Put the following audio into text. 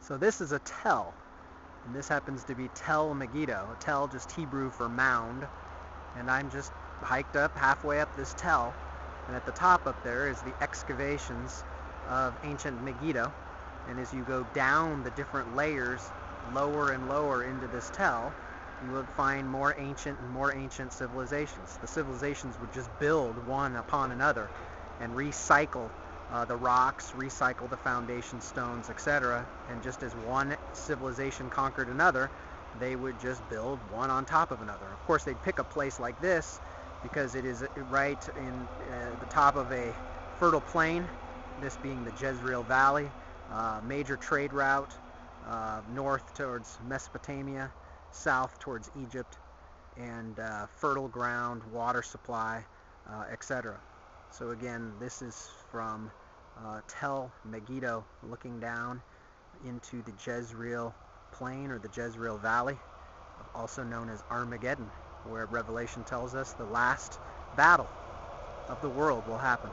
So this is a tell, and this happens to be Tel Megiddo. A tell, just Hebrew for mound, and I'm just hiked up halfway up this tell, and at the top up there is the excavations of ancient Megiddo, and as you go down the different layers, lower and lower into this tell, you would find more ancient and more ancient civilizations. The civilizations would just build one upon another and recycle the rocks, recycle the foundation stones, etc. And just as one civilization conquered another, they would just build one on top of another. Of course, they'd pick a place like this because it is right in the top of a fertile plain, this being the Jezreel Valley, major trade route, north towards Mesopotamia, south towards Egypt, and fertile ground, water supply, etc. So again, this is from Tel Megiddo, looking down into the Jezreel Plain or the Jezreel Valley, also known as Armageddon, where Revelation tells us the last battle of the world will happen.